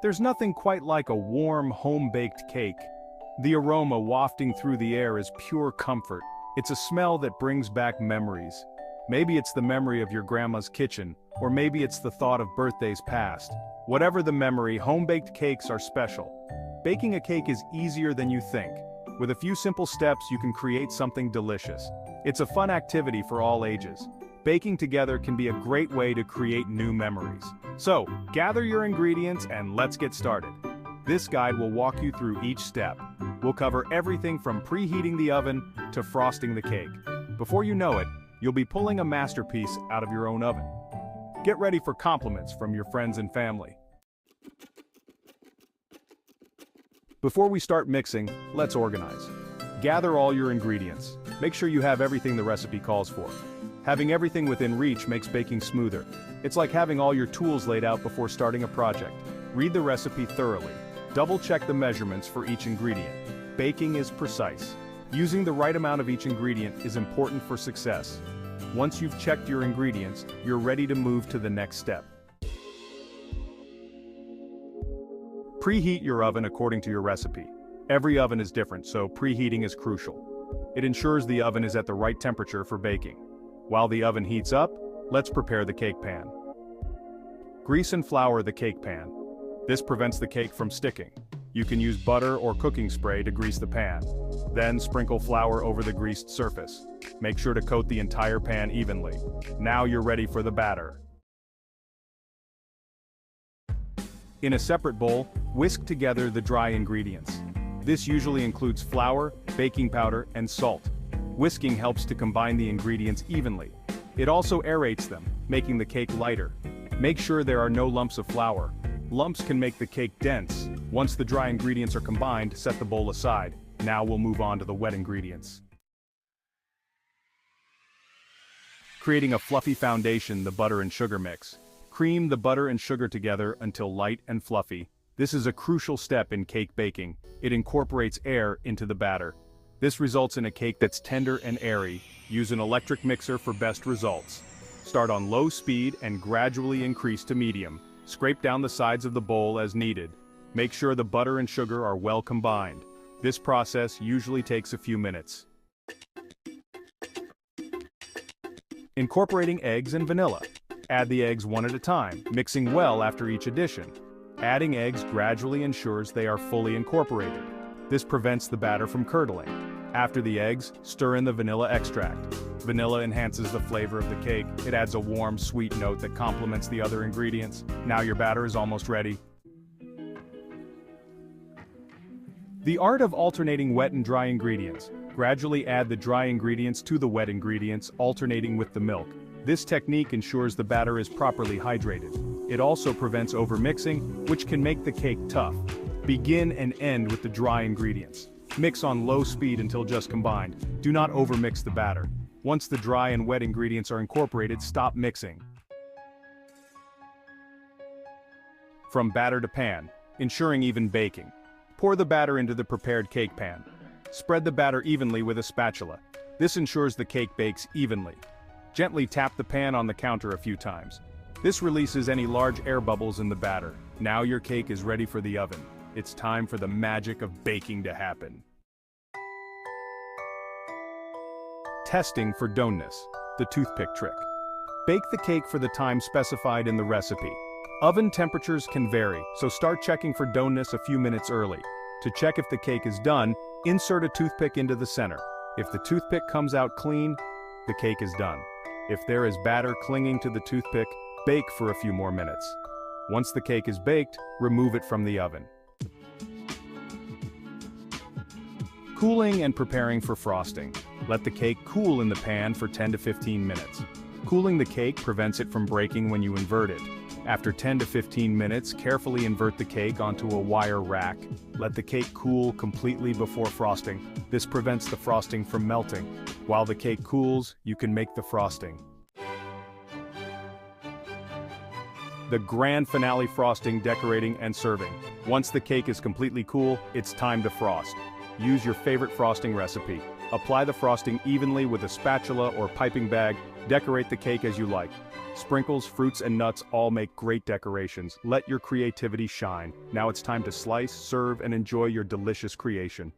There's nothing quite like a warm, home-baked cake. The aroma wafting through the air is pure comfort. It's a smell that brings back memories. Maybe it's the memory of your grandma's kitchen, or maybe it's the thought of birthdays past. Whatever the memory, home-baked cakes are special. Baking a cake is easier than you think. With a few simple steps, you can create something delicious. It's a fun activity for all ages. Baking together can be a great way to create new memories. So, gather your ingredients and let's get started. This guide will walk you through each step. We'll cover everything from preheating the oven to frosting the cake. Before you know it, you'll be pulling a masterpiece out of your own oven. Get ready for compliments from your friends and family. Before we start mixing, let's organize. Gather all your ingredients. Make sure you have everything the recipe calls for. Having everything within reach makes baking smoother. It's like having all your tools laid out before starting a project. Read the recipe thoroughly. Double-check the measurements for each ingredient. Baking is precise. Using the right amount of each ingredient is important for success. Once you've checked your ingredients, you're ready to move to the next step. Preheat your oven according to your recipe. Every oven is different, so preheating is crucial. It ensures the oven is at the right temperature for baking. While the oven heats up, let's prepare the cake pan. Grease and flour the cake pan. This prevents the cake from sticking. You can use butter or cooking spray to grease the pan. Then sprinkle flour over the greased surface. Make sure to coat the entire pan evenly. Now you're ready for the batter. In a separate bowl, whisk together the dry ingredients. This usually includes flour, baking powder, and salt. Whisking helps to combine the ingredients evenly. It also aerates them, making the cake lighter. Make sure there are no lumps of flour. Lumps can make the cake dense. Once the dry ingredients are combined, set the bowl aside. Now we'll move on to the wet ingredients. Creating a fluffy foundation, the butter and sugar mix. Cream the butter and sugar together until light and fluffy. This is a crucial step in cake baking. It incorporates air into the batter. This results in a cake that's tender and airy. Use an electric mixer for best results. Start on low speed and gradually increase to medium. Scrape down the sides of the bowl as needed. Make sure the butter and sugar are well combined. This process usually takes a few minutes. Incorporating eggs and vanilla. Add the eggs one at a time, mixing well after each addition. Adding eggs gradually ensures they are fully incorporated. This prevents the batter from curdling. After the eggs, stir in the vanilla extract. Vanilla enhances the flavor of the cake. It adds a warm, sweet note that complements the other ingredients. Now your batter is almost ready. The art of alternating wet and dry ingredients. Gradually add the dry ingredients to the wet ingredients, alternating with the milk. This technique ensures the batter is properly hydrated. It also prevents overmixing, which can make the cake tough. Begin and end with the dry ingredients. Mix on low speed until just combined. Do not overmix the batter. Once the dry and wet ingredients are incorporated, stop mixing. From batter to pan, ensuring even baking. Pour the batter into the prepared cake pan. Spread the batter evenly with a spatula. This ensures the cake bakes evenly. Gently tap the pan on the counter a few times. This releases any large air bubbles in the batter. Now your cake is ready for the oven. It's time for the magic of baking to happen. Testing for doneness, the toothpick trick. Bake the cake for the time specified in the recipe. Oven temperatures can vary, so start checking for doneness a few minutes early. To check if the cake is done, insert a toothpick into the center. If the toothpick comes out clean, the cake is done. If there is batter clinging to the toothpick, bake for a few more minutes. Once the cake is baked, remove it from the oven. Cooling and preparing for frosting. Let the cake cool in the pan for 10 to 15 minutes. Cooling the cake prevents it from breaking when you invert it. After 10 to 15 minutes, carefully invert the cake onto a wire rack. Let the cake cool completely before frosting. This prevents the frosting from melting. While the cake cools, you can make the frosting. The grand finale: frosting, decorating, and serving. Once the cake is completely cool, it's time to frost. Use your favorite frosting recipe. Apply the frosting evenly with a spatula or piping bag. Decorate the cake as you like. Sprinkles, fruits, and nuts all make great decorations. Let your creativity shine. Now it's time to slice, serve, and enjoy your delicious creation.